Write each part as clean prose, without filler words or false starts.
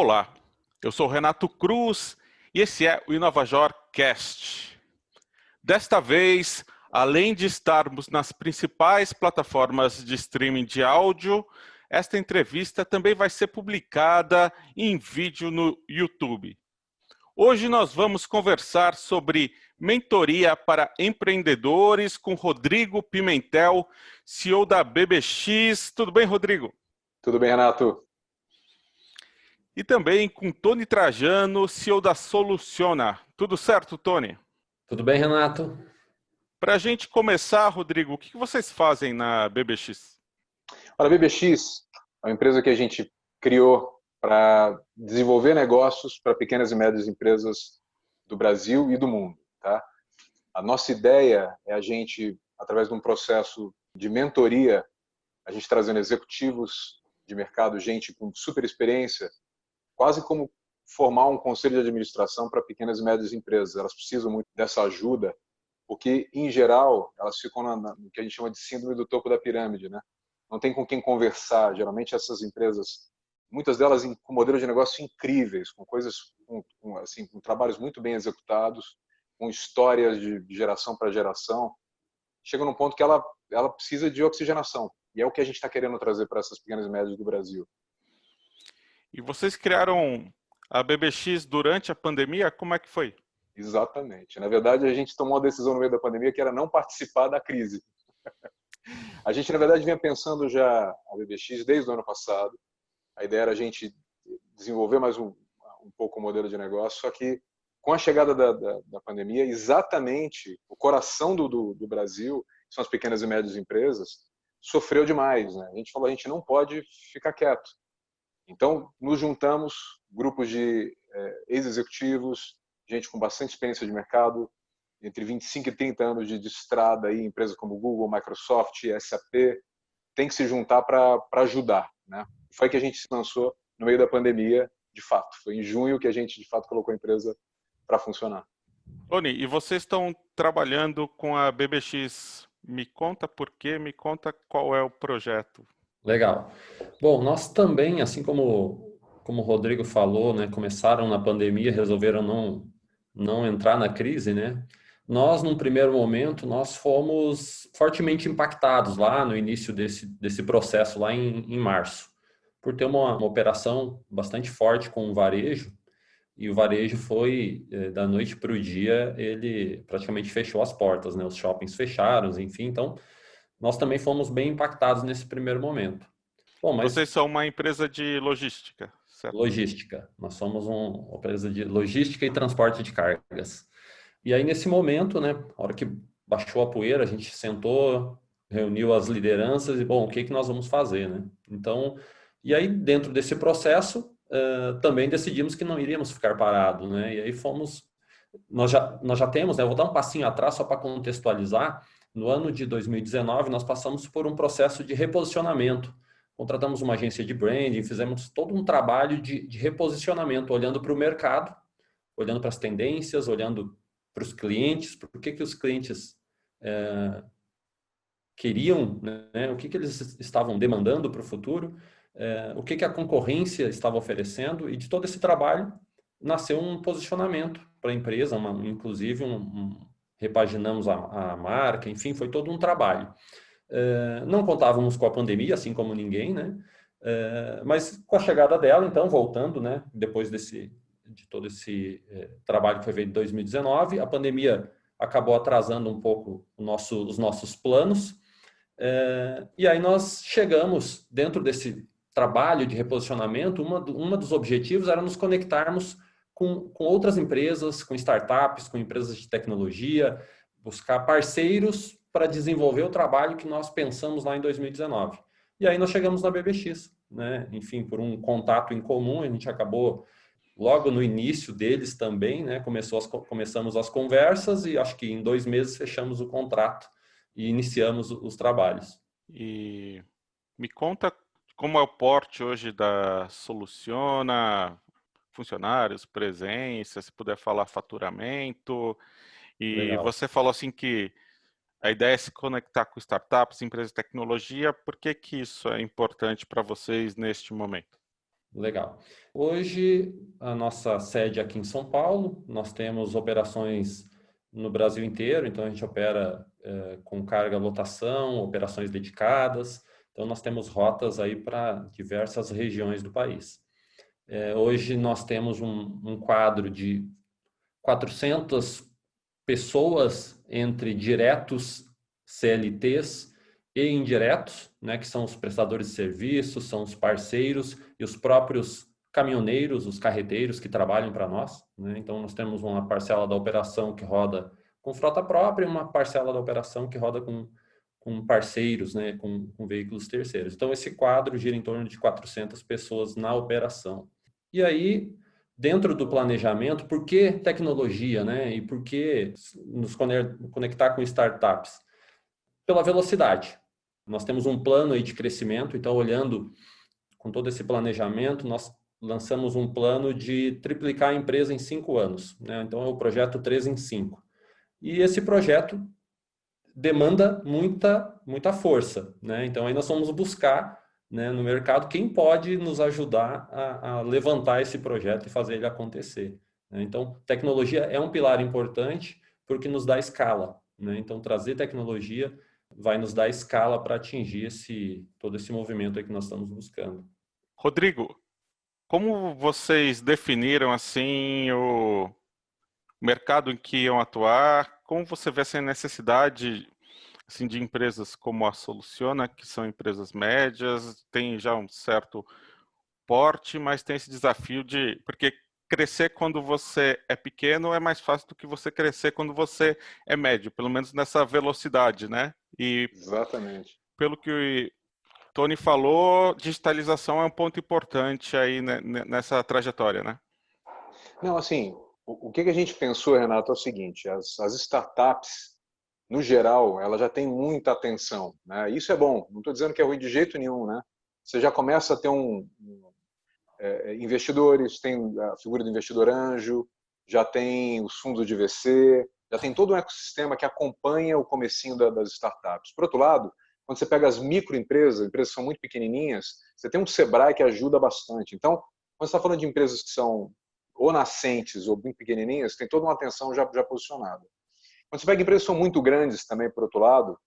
Olá, eu sou Renato Cruz e esse é o InovaJor Cast. Desta vez, além de estarmos nas principais plataformas de streaming de áudio, esta entrevista também vai ser publicada em vídeo no YouTube. Hoje nós vamos conversar sobre mentoria para empreendedores com Rodrigo Pimentel, CEO da BBX. Tudo bem, Rodrigo? Tudo bem, Renato? E também com Tony Trajano, CEO da Soluciona. Tudo certo, Tony? Tudo bem, Renato? Para a gente começar, Rodrigo, o que vocês fazem na BBX? Olha, a BBX é uma empresa que a gente criou para desenvolver negócios para pequenas e médias empresas do Brasil e do mundo. Tá? A nossa ideia é a gente, através de um processo de mentoria, a gente trazendo executivos de mercado, gente com super experiência, quase como formar um conselho de administração para pequenas e médias empresas. Elas precisam muito dessa ajuda, porque, em geral, elas ficam no que a gente chama de síndrome do topo da pirâmide, né? Não tem com quem conversar. Geralmente, essas empresas, muitas delas com modelos de negócio incríveis, com coisas, com trabalhos muito bem executados, com histórias de geração para geração, chegam num ponto que ela precisa de oxigenação. E é o que a gente está querendo trazer para essas pequenas e médias do Brasil. E vocês criaram a BBX durante a pandemia? Como é que foi? Exatamente. Na verdade, a gente tomou uma decisão no meio da pandemia que era não participar da crise. A gente, na verdade, vinha pensando já a BBX desde o ano passado. A ideia era a gente desenvolver mais um pouco o modelo de negócio, só que com a chegada da pandemia, exatamente o coração do Brasil, que são as pequenas e médias empresas, sofreu demais. Né? A gente falou, a gente não pode ficar quieto. Então, nos juntamos, grupos de ex-executivos, gente com bastante experiência de mercado, entre 25 e 30 anos de estrada, aí, empresas como Google, Microsoft, SAP, tem que se juntar para ajudar. Né? Foi que a gente se lançou no meio da pandemia, de fato. Foi em junho que a gente, de fato, colocou a empresa para funcionar. Tony, e vocês estão trabalhando com a BBX. Me conta por quê, me conta qual é o projeto. Legal. Bom, nós também, assim como o Rodrigo falou, né, começaram na pandemia, resolveram não entrar na crise, né? Nós, num primeiro momento, nós fomos fortemente impactados lá no início desse processo, lá em março, por ter uma operação bastante forte com o varejo, e o varejo foi, da noite para o dia, ele praticamente fechou as portas, né? Os shoppings fecharam, enfim, então nós também fomos bem impactados nesse primeiro momento. Bom, mas Vocês são uma empresa de logística, certo? logística, nós somos uma empresa de logística e transporte de cargas. E aí, nesse momento, né, a hora que baixou a poeira, a gente sentou, reuniu as lideranças e, bom, o que nós vamos fazer, né? Então, e aí, dentro desse processo, também decidimos que não iríamos ficar parados, né? E aí nós já temos, né, eu vou dar um passinho atrás só para contextualizar. No ano de 2019, nós passamos por um processo de reposicionamento. Contratamos uma agência de branding, fizemos todo um trabalho de reposicionamento, olhando para o mercado, olhando para as tendências, olhando para os clientes, por que os clientes queriam, né? O que eles estavam demandando para o futuro, o que a concorrência estava oferecendo, e de todo esse trabalho nasceu um posicionamento para a empresa, inclusive repaginamos a marca, enfim, foi todo um trabalho. Não contávamos com a pandemia, assim como ninguém, né? Mas com a chegada dela, então, voltando, né? Depois de todo esse trabalho que foi feito em 2019, a pandemia acabou atrasando um pouco os nossos planos, e aí nós chegamos, dentro desse trabalho de reposicionamento, uma dos objetivos era nos conectarmos com outras empresas, com startups, com empresas de tecnologia, buscar parceiros para desenvolver o trabalho que nós pensamos lá em 2019. E aí nós chegamos na BBX, né? Enfim, por um contato em comum, a gente acabou logo no início deles também, né? Começamos as conversas e acho que em 2 meses fechamos o contrato e iniciamos os trabalhos. E me conta como é o porte hoje da Soluciona, funcionários, presença, se puder falar faturamento. E Legal. você falou assim que a ideia é se conectar com startups, empresas de tecnologia. Por que isso é importante para vocês neste momento? Legal. Hoje, a nossa sede é aqui em São Paulo, nós temos operações no Brasil inteiro, então a gente opera com carga lotação, operações dedicadas, então nós temos rotas aí para diversas regiões do país. Hoje nós temos um quadro de 400 pessoas entre diretos CLTs e indiretos, né, que são os prestadores de serviços, são os parceiros e os próprios caminhoneiros, os carreteiros que trabalham para nós, né? Então nós temos uma parcela da operação que roda com frota própria e uma parcela da operação que roda com parceiros, né, com veículos terceiros. Então esse quadro gira em torno de 400 pessoas na operação. E aí, dentro do planejamento, por que tecnologia, né? E por que nos conectar com startups? Pela velocidade. Nós temos um plano aí de crescimento, então olhando com todo esse planejamento, nós lançamos um plano de triplicar a empresa em 5 anos, né? Então é o projeto 3 em 5. E esse projeto demanda muita força, né? Então aí nós vamos buscar, né, no mercado quem pode nos ajudar a levantar esse projeto e fazer ele acontecer, né? Então tecnologia é um pilar importante porque nos dá escala, né? Então trazer tecnologia vai nos dar escala para atingir todo esse movimento aí que nós estamos buscando. Rodrigo, como vocês definiram assim o mercado em que iam atuar? Como você vê essa necessidade assim, de empresas como a Soluciona, que são empresas médias, tem já um certo porte, mas tem esse desafio porque crescer quando você é pequeno é mais fácil do que você crescer quando você é médio, pelo menos nessa velocidade, né? E Exatamente. pelo que o Tony falou, digitalização é um ponto importante aí nessa trajetória, né? Não, assim, o que a gente pensou, Renato, é o seguinte: as startups, no geral, ela já tem muita atenção, né? Isso é bom, não estou dizendo que é ruim de jeito nenhum, né? Você já começa a ter investidores, tem a figura do investidor anjo, já tem os fundos de VC, já tem todo um ecossistema que acompanha o comecinho das startups. Por outro lado, quando você pega as microempresas, empresas que são muito pequenininhas, você tem um Sebrae que ajuda bastante. Então, quando você está falando de empresas que são ou nascentes ou bem pequenininhas, tem toda uma atenção já posicionada. Quando você pega empresas que são muito grandes também, por outro lado,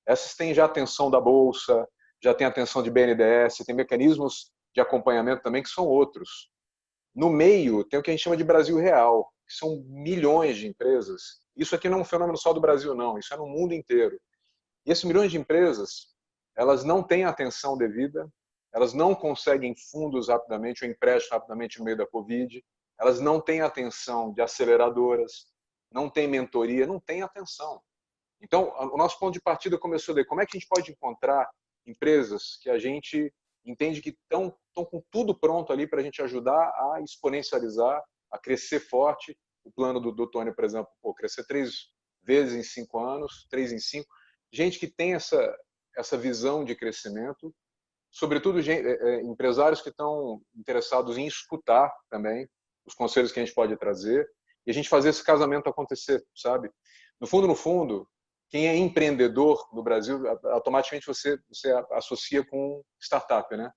essas têm já atenção da Bolsa, já tem atenção de BNDES, tem mecanismos de acompanhamento também que são outros. No meio, tem o que a gente chama de Brasil Real, que são milhões de empresas. Isso aqui não é um fenômeno só do Brasil, não. Isso é no mundo inteiro. E esses milhões de empresas, elas não têm atenção devida, elas não conseguem fundos rapidamente ou empréstimo rapidamente no meio da Covid, elas não têm atenção de aceleradoras, não têm mentoria, não têm atenção. Então, o nosso ponto de partida começou daí. Como é que a gente pode encontrar empresas que a gente entende que estão com tudo pronto ali para a gente ajudar a exponencializar, a crescer forte? O plano do Tony, por exemplo, crescer 3 vezes em 5 anos, 3 em 5. Gente que tem essa visão de crescimento, sobretudo empresários que estão interessados em escutar também os conselhos que a gente pode trazer e a gente fazer esse casamento acontecer, sabe? No fundo, quem é empreendedor no Brasil, automaticamente você associa com startup, né?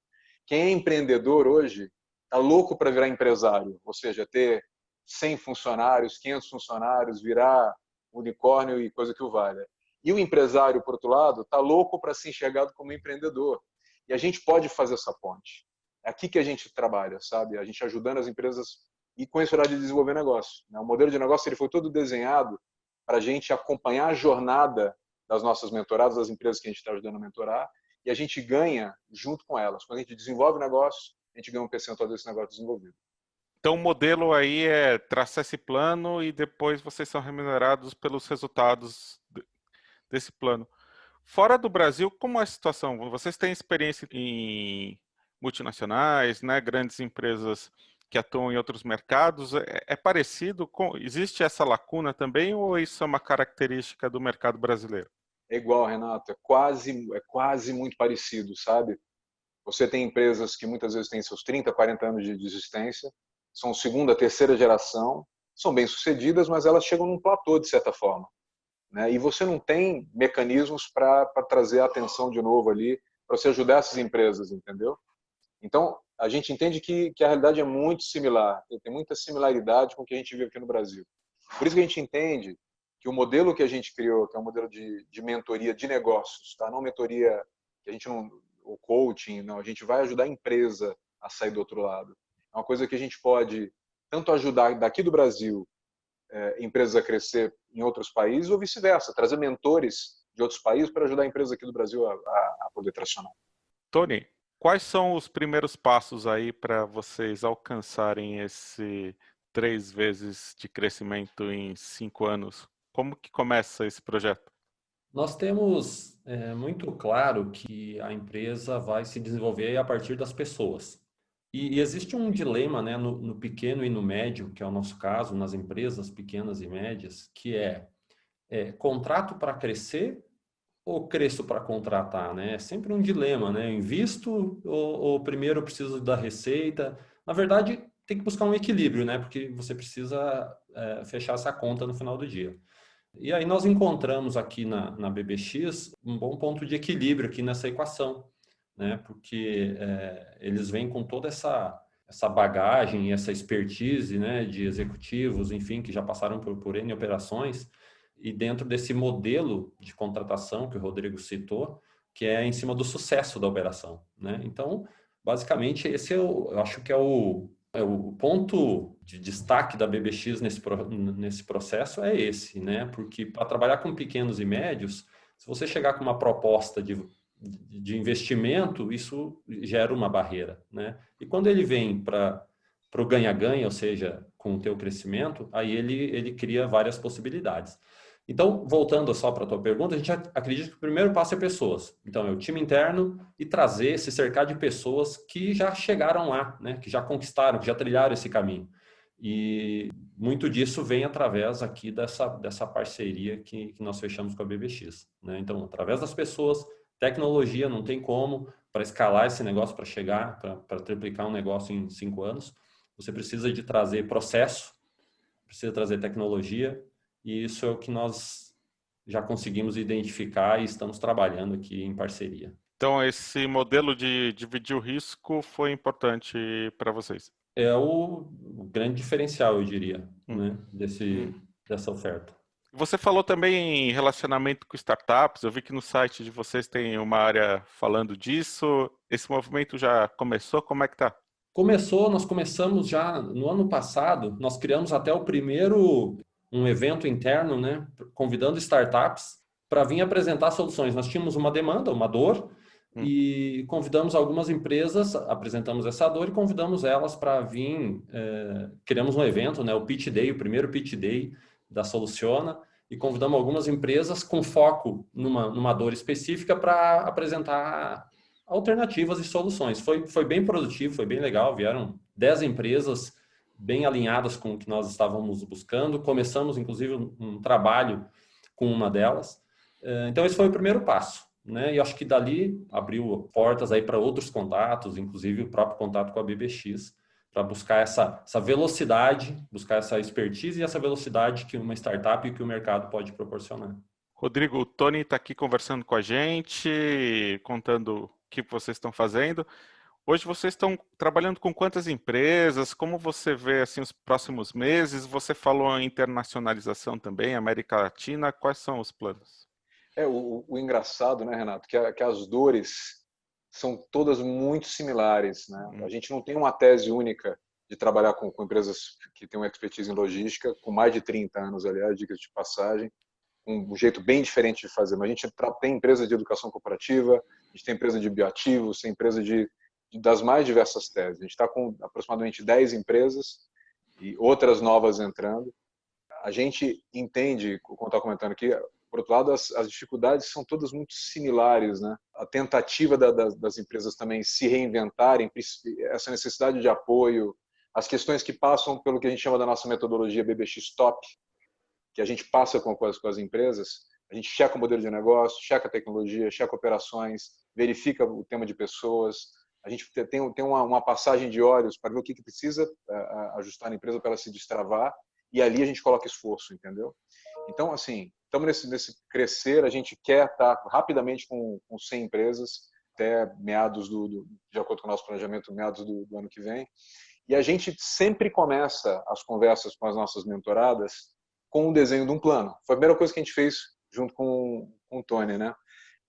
Quem é empreendedor hoje está louco para virar empresário, ou seja, ter 100 funcionários, 500 funcionários, virar unicórnio e coisa que o valha. E o empresário, por outro lado, está louco para ser enxergado como empreendedor. E a gente pode fazer essa ponte. É aqui que a gente trabalha, sabe? A gente ajudando as empresas e com esse horário de desenvolver negócio. O modelo de negócio ele foi todo desenhado para a gente acompanhar a jornada das nossas mentoradas, das empresas que a gente está ajudando a mentorar, e a gente ganha junto com elas. Quando a gente desenvolve o negócio, a gente ganha um percentual desse negócio desenvolvido. Então, o modelo aí é traçar esse plano e depois vocês são remunerados pelos resultados desse plano. Fora do Brasil, como é a situação? Vocês têm experiência em multinacionais, né? Grandes empresas que atuam em outros mercados. É parecido? Existe essa lacuna também ou isso é uma característica do mercado brasileiro? É igual, Renato. É quase muito parecido, sabe? Você tem empresas que muitas vezes têm seus 30, 40 anos de existência, são segunda, terceira geração, são bem-sucedidas, mas elas chegam num platô, de certa forma, né? E você não tem mecanismos para trazer a atenção de novo ali, para você ajudar essas empresas, entendeu? Então, a gente entende que a realidade é muito similar, tem muita similaridade com o que a gente vive aqui no Brasil. Por isso que a gente entende que o modelo que a gente criou, que é um modelo de mentoria de negócios, tá? Não mentoria que a gente não, o coaching, não, a gente vai ajudar a empresa a sair do outro lado. É uma coisa que a gente pode tanto ajudar daqui do Brasil empresas a crescer em outros países ou vice-versa, trazer mentores de outros países para ajudar a empresa aqui do Brasil a poder tracionar. Tony, quais são os primeiros passos aí para vocês alcançarem esse 3 vezes de crescimento em 5 anos? Como que começa esse projeto? Nós temos muito claro que a empresa vai se desenvolver a partir das pessoas. E existe um dilema, né, no pequeno e no médio, que é o nosso caso, nas empresas pequenas e médias, que é contrato para crescer ou cresço para contratar, né? É sempre um dilema, né? Eu invisto ou primeiro eu preciso da receita? Na verdade, tem que buscar um equilíbrio, né? Porque você precisa fechar essa conta no final do dia. E aí nós encontramos aqui na BBX um bom ponto de equilíbrio aqui nessa equação, né? Porque eles vêm com toda essa bagagem, essa expertise, né, de executivos, enfim, que já passaram por N operações, e dentro desse modelo de contratação que o Rodrigo citou, que é em cima do sucesso da operação, né? Então, basicamente, esse eu acho que é o ponto de destaque da BBX nesse processo é esse, né? Porque para trabalhar com pequenos e médios, se você chegar com uma proposta de investimento, isso gera uma barreira, né? E quando ele vem para o ganha-ganha, ou seja, com o teu crescimento, aí ele cria várias possibilidades. Então, voltando só para a tua pergunta, a gente acredita que o primeiro passo é pessoas. Então, é o time interno e trazer, se cercar de pessoas que já chegaram lá, né? Que já conquistaram, que já trilharam esse caminho. E muito disso vem através aqui dessa parceria que nós fechamos com a BBX, né? Então, através das pessoas, tecnologia, não tem como, para escalar esse negócio, para chegar, para triplicar um negócio em 5 anos, você precisa de trazer processo, precisa trazer tecnologia, e isso é o que nós já conseguimos identificar e estamos trabalhando aqui em parceria. Então, esse modelo de dividir o risco foi importante para vocês? É o grande diferencial, eu diria, né, dessa oferta. Você falou também em relacionamento com startups. Eu vi que no site de vocês tem uma área falando disso. Esse movimento já começou? Como é que tá? Nós começamos já no ano passado, nós criamos até um evento interno, né, convidando startups para vir apresentar soluções. Nós tínhamos uma demanda, uma dor, e convidamos algumas empresas, apresentamos essa dor e convidamos elas para vir, criamos um evento, né, o Pitch Day, o primeiro Pitch Day da Soluciona, e convidamos algumas empresas com foco numa dor específica para apresentar alternativas e soluções. Foi bem produtivo, foi bem legal, vieram 10 empresas bem alinhadas com o que nós estávamos buscando. Começamos, inclusive, um trabalho com uma delas. Então, esse foi o primeiro passo, né? E acho que dali abriu portas aí para outros contatos, inclusive o próprio contato com a BBX, para buscar essa velocidade, buscar essa expertise e essa velocidade que uma startup e que o mercado pode proporcionar. Rodrigo, o Tony está aqui conversando com a gente, contando o que vocês estão fazendo. Hoje vocês estão trabalhando com quantas empresas? Como você vê assim, os próximos meses? Você falou em internacionalização também, América Latina. Quais são os planos? O engraçado, né, Renato, que as dores são todas muito similares, né? A gente não tem uma tese única de trabalhar com empresas que têm uma expertise em logística, com mais de 30 anos, aliás, dicas de passagem, um jeito bem diferente de fazer. Mas a gente tem empresa de educação corporativa, a gente tem empresa de bioativos, tem empresa das mais diversas teses. A gente está com aproximadamente 10 empresas e outras novas entrando. A gente entende, como eu estava comentando aqui, por outro lado, as dificuldades são todas muito similares, né? A tentativa das empresas também se reinventarem, essa necessidade de apoio, as questões que passam pelo que a gente chama da nossa metodologia BBX Top, que a gente passa com as empresas, a gente checa o modelo de negócio, checa a tecnologia, checa operações, verifica o tema de pessoas, a gente tem uma passagem de olhos para ver o que precisa ajustar na empresa para ela se destravar, e ali a gente coloca esforço, entendeu? Então, assim, estamos nesse crescer, a gente quer estar rapidamente com 100 empresas, até meados de acordo com o nosso planejamento, meados do ano que vem. E a gente sempre começa as conversas com as nossas mentoradas com o desenho de um plano. Foi a primeira coisa que a gente fez junto com o Tony, né?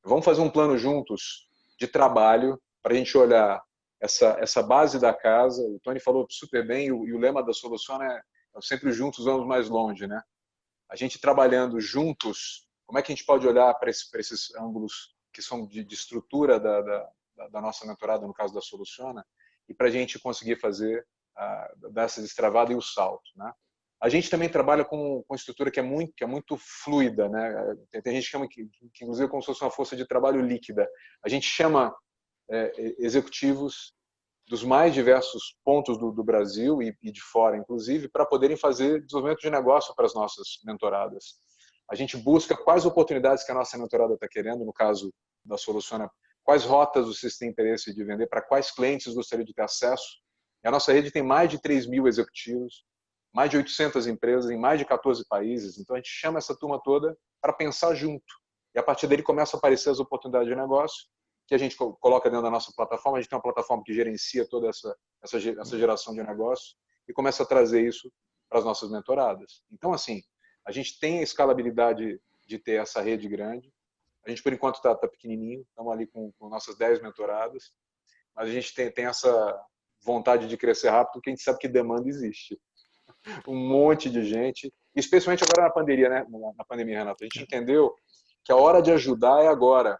Vamos fazer um plano juntos de trabalho para a gente olhar essa base da casa. O Tony falou super bem, e o lema da Soluciona é sempre juntos vamos mais longe, né? A gente trabalhando juntos, como é que a gente pode olhar para esses ângulos que são de estrutura da nossa mentorada, no caso da Soluciona, e para a gente conseguir fazer, dar essa destravada e o salto, né? A gente também trabalha com estrutura que é muito fluida, né? Tem gente que chama que inclusive como se fosse uma força de trabalho líquida. A gente chama executivos dos mais diversos pontos do Brasil e de fora, inclusive, para poderem fazer desenvolvimento de negócio para as nossas mentoradas. A gente busca quais oportunidades que a nossa mentorada está querendo, no caso da Soluciona, quais rotas vocês têm interesse de vender, para quais clientes gostariam de ter acesso. E a nossa rede tem mais de 3.000 executivos, mais de 800 empresas em mais de 14 países. Então, a gente chama essa turma toda para pensar junto. E, a partir dele, começam a aparecer as oportunidades de negócio que a gente coloca dentro da nossa plataforma. A gente tem uma plataforma que gerencia toda essa geração de negócio e começa a trazer isso para as nossas mentoradas. Então, assim, a gente tem a escalabilidade de ter essa rede grande. A gente, por enquanto, está pequenininho. Estamos ali com nossas 10 mentoradas. Mas a gente tem essa vontade de crescer rápido, porque a gente sabe que demanda existe. Um monte de gente, especialmente agora na pandemia, né? Na pandemia, Renato. A gente entendeu que a hora de ajudar é agora,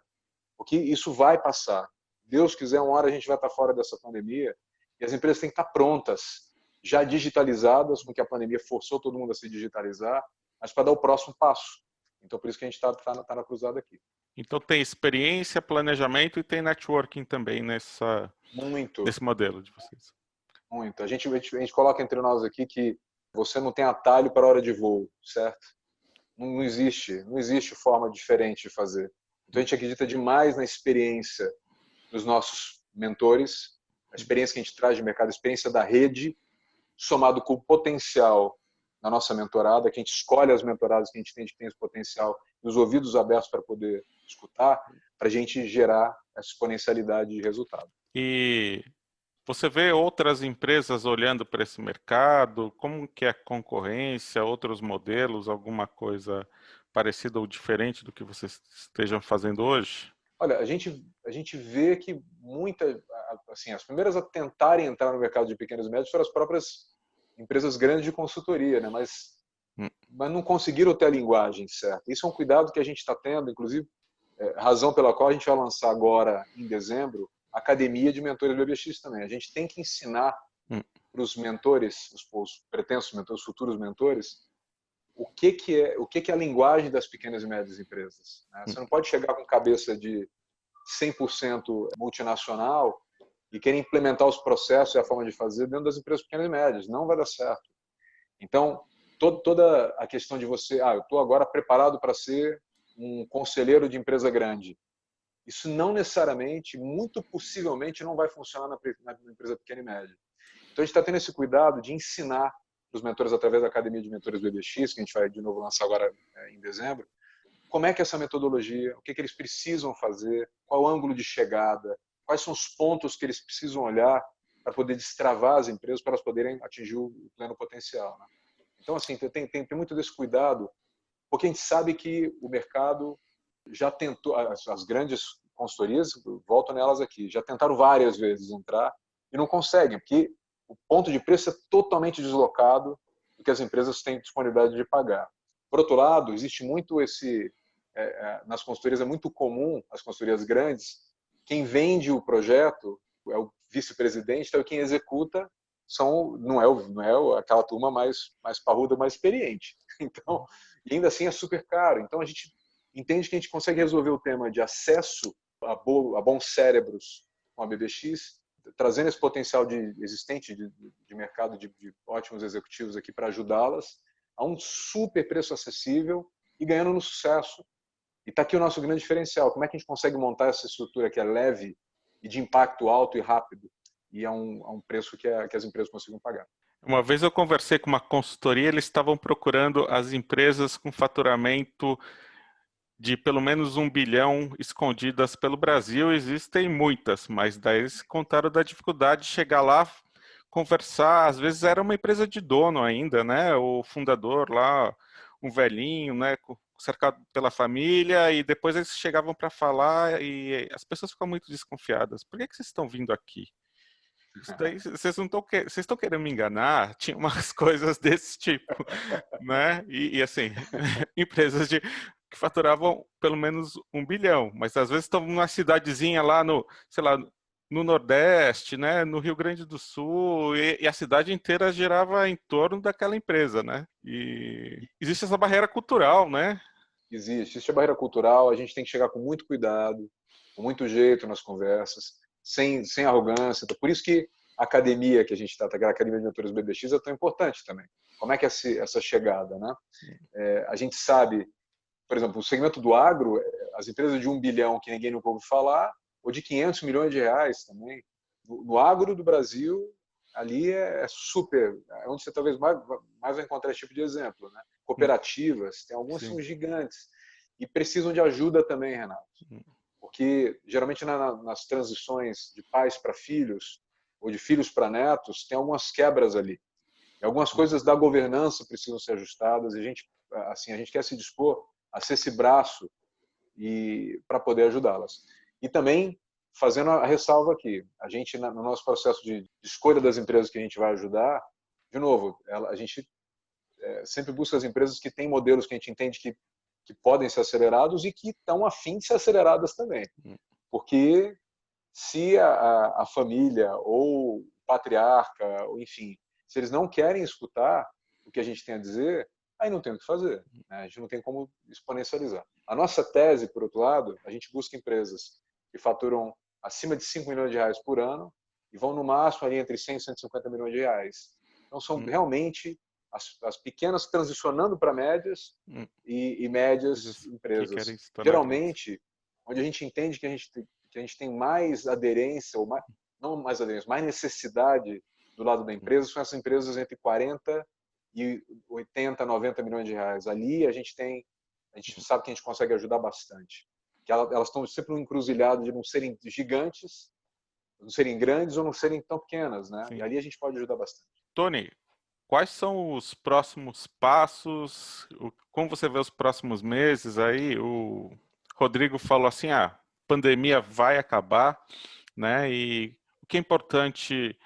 porque isso vai passar. Deus quiser, uma hora a gente vai estar fora dessa pandemia e as empresas têm que estar prontas, já digitalizadas, com que a pandemia forçou todo mundo a se digitalizar, mas para dar o próximo passo. Então, por isso que a gente está na cruzada aqui. Então, tem experiência, planejamento e tem networking também nesse modelo de vocês. Muito. A gente coloca entre nós aqui que você não tem atalho para a hora de voo, certo? Não existe forma diferente de fazer. Então, a gente acredita demais na experiência dos nossos mentores, a experiência que a gente traz de mercado, a experiência da rede, somado com o potencial da nossa mentorada, que a gente escolhe as mentoradas que a gente tem esse potencial, e os ouvidos abertos para poder escutar, para a gente gerar essa exponencialidade de resultado. E você vê outras empresas olhando para esse mercado? Como que é a concorrência, outros modelos, alguma coisa parecida ou diferente do que vocês estejam fazendo hoje? Olha, a gente vê que assim, as primeiras a tentarem entrar no mercado de pequenos e médios foram as próprias empresas grandes de consultoria, né? Mas não conseguiram ter a linguagem certa. Isso é um cuidado que a gente está tendo, inclusive, razão pela qual a gente vai lançar agora, em dezembro, a Academia de Mentores do BBX também. A gente tem que ensinar para os mentores, os pretensos mentores, os futuros mentores, o que é a linguagem das pequenas e médias empresas. Né? Você não pode chegar com cabeça de 100% multinacional e querer implementar os processos e a forma de fazer dentro das empresas pequenas e médias. Não vai dar certo. Então, toda a questão de você, eu estou agora preparado para ser um conselheiro de empresa grande. Isso não necessariamente, muito possivelmente, não vai funcionar na empresa pequena e média. Então, a gente está tendo esse cuidado de ensinar os mentores através da Academia de Mentores do BBX, que a gente vai de novo lançar agora em dezembro, como é que é essa metodologia, o que eles precisam fazer, qual o ângulo de chegada, quais são os pontos que eles precisam olhar para poder destravar as empresas, para elas poderem atingir o pleno potencial. Né? Então, assim, tem muito desse cuidado, porque a gente sabe que o mercado já tentou, as grandes consultorias, volto nelas aqui, já tentaram várias vezes entrar e não conseguem, porque o ponto de preço é totalmente deslocado do que as empresas têm disponibilidade de pagar. Por outro lado, existe muito nas consultorias é muito comum, as consultorias grandes, quem vende o projeto é o vice-presidente, então quem executa não é aquela turma mais parruda, mais experiente. Então, e ainda assim é super caro. Então a gente entende que a gente consegue resolver o tema de acesso a bons cérebros com a BBX, trazendo esse potencial existente de mercado de ótimos executivos aqui para ajudá-las a um super preço acessível e ganhando no sucesso. E está aqui o nosso grande diferencial. Como é que a gente consegue montar essa estrutura que é leve e de impacto alto e rápido e a um preço que as empresas consigam pagar? Uma vez eu conversei com uma consultoria, eles estavam procurando as empresas com faturamento de pelo menos 1 bilhão escondidas pelo Brasil, existem muitas, mas daí eles contaram da dificuldade de chegar lá, conversar. Às vezes era uma empresa de dono ainda, né? O fundador lá, um velhinho, né? Cercado pela família, e depois eles chegavam para falar e as pessoas ficam muito desconfiadas. Por que vocês estão vindo aqui? Isso daí, vocês não estão vocês estão querendo me enganar? Tinha umas coisas desse tipo, né? E assim, empresas que faturavam pelo menos 1 bilhão, mas às vezes estão numa cidadezinha lá no, sei lá, no Nordeste, né? No Rio Grande do Sul, e a cidade inteira girava em torno daquela empresa, né? E existe essa barreira cultural, né? Existe a barreira cultural, a gente tem que chegar com muito cuidado, com muito jeito nas conversas, sem arrogância. Então, por isso que a academia que a gente está, a Academia de Mentores BBX, é tão importante também. Como é que é essa chegada, né? A gente sabe, por exemplo, o segmento do agro, as empresas de 1 bilhão que ninguém nunca ouviu falar, ou de 500 milhões de reais também. No agro do Brasil, ali é super, é onde você talvez mais vai encontrar esse tipo de exemplo, né? Cooperativas, tem algumas que são gigantes e precisam de ajuda também, Renato, porque geralmente nas transições de pais para filhos ou de filhos para netos tem algumas quebras ali, e algumas coisas da governança precisam ser ajustadas, e a gente quer se dispor a ser esse braço e para poder ajudá-las. E também fazendo a ressalva aqui, a gente no nosso processo de escolha das empresas que a gente vai ajudar, de novo, a gente sempre busca as empresas que têm modelos que a gente entende que podem ser acelerados e que estão a fim de ser aceleradas também. Porque se a família ou o patriarca, ou enfim, se eles não querem escutar o que a gente tem a dizer, aí não tem o que fazer, né? A gente não tem como exponencializar. A nossa tese, por outro lado, a gente busca empresas que faturam acima de 5 milhões de reais por ano e vão no máximo ali entre 100 e 150 milhões de reais. Então são realmente as pequenas transicionando para médias e médias empresas. Geralmente, onde a gente entende que a gente tem mais aderência, ou não mais aderência, mais necessidade do lado da empresa, são essas empresas entre 40 e 80, 90 milhões de reais. Ali a gente sabe que a gente consegue ajudar bastante. Que elas estão sempre no encruzilhado de não serem gigantes, não serem grandes ou não serem tão pequenas, né? Sim. E ali a gente pode ajudar bastante. Tony, quais são os próximos passos? Como você vê os próximos meses aí? O Rodrigo falou assim, a pandemia vai acabar, né? E o que é importante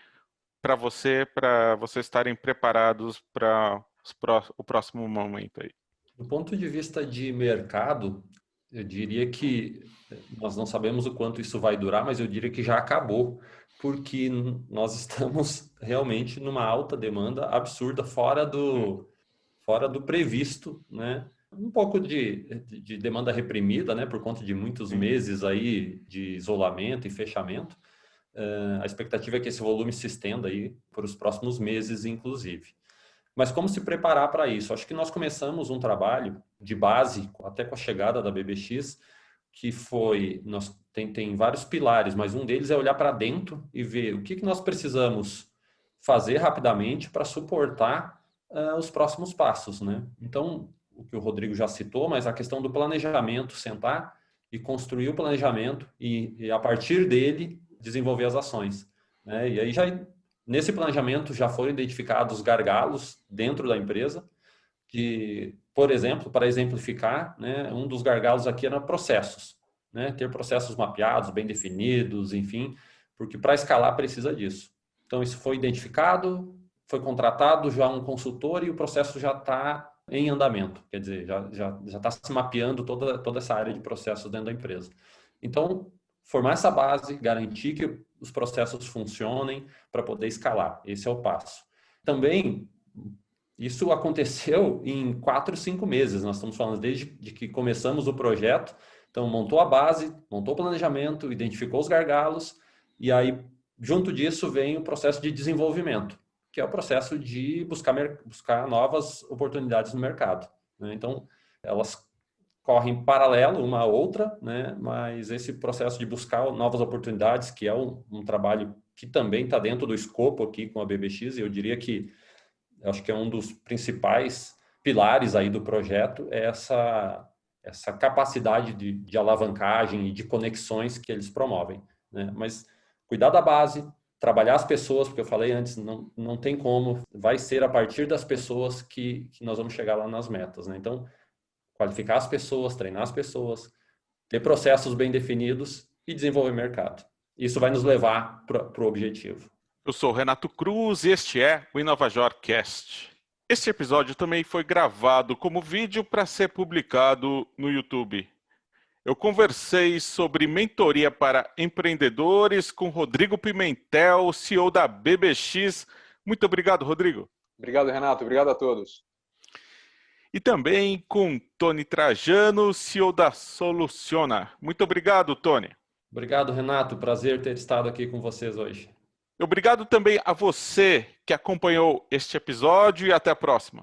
para vocês estarem preparados para o próximo momento aí? Do ponto de vista de mercado, eu diria que nós não sabemos o quanto isso vai durar, mas eu diria que já acabou, porque nós estamos realmente numa alta demanda absurda, fora do previsto, né? Um pouco de demanda reprimida, né? Por conta de muitos meses aí de isolamento e fechamento. A expectativa é que esse volume se estenda aí por os próximos meses, inclusive. Mas como se preparar para isso? Acho que nós começamos um trabalho de base, até com a chegada da BBX, que tem vários pilares, mas um deles é olhar para dentro e ver o que nós precisamos fazer rapidamente para suportar os próximos passos, né? Então, o que o Rodrigo já citou, mas a questão do planejamento, sentar e construir o planejamento e a partir dele, desenvolver as ações, né? E aí nesse planejamento já foram identificados gargalos dentro da empresa, que, por exemplo, para exemplificar, né, um dos gargalos aqui era processos, né? Ter processos mapeados, bem definidos, enfim, porque para escalar precisa disso. Então, isso foi identificado, foi contratado já um consultor e o processo já está em andamento, quer dizer, já está se mapeando toda essa área de processos dentro da empresa. Então, formar essa base, garantir que os processos funcionem para poder escalar. Esse é o passo. Também, isso aconteceu em 4, 5 meses. Nós estamos falando desde que começamos o projeto. Então, montou a base, montou o planejamento, identificou os gargalos e aí, junto disso, vem o processo de desenvolvimento, que é o processo de buscar novas oportunidades no mercado, né? Então, elas correm paralelo uma à outra, né? Mas esse processo de buscar novas oportunidades, que é um trabalho que também está dentro do escopo aqui com a BBX, e eu diria que acho que é um dos principais pilares aí do projeto, é essa capacidade de alavancagem e de conexões que eles promovem, né? Mas cuidar da base, trabalhar as pessoas, porque eu falei antes, não tem como, vai ser a partir das pessoas que nós vamos chegar lá nas metas, né? Então, qualificar as pessoas, treinar as pessoas, ter processos bem definidos e desenvolver mercado. Isso vai nos levar para o objetivo. Eu sou o Renato Cruz e este é o InovaJor Cast. Este episódio também foi gravado como vídeo para ser publicado no YouTube. Eu conversei sobre mentoria para empreendedores com Rodrigo Pimentel, CEO da BBX. Muito obrigado, Rodrigo. Obrigado, Renato. Obrigado a todos. E também com Tony Trajano, CEO da Soluciona. Muito obrigado, Tony. Obrigado, Renato. Prazer ter estado aqui com vocês hoje. Obrigado também a você que acompanhou este episódio e até a próxima.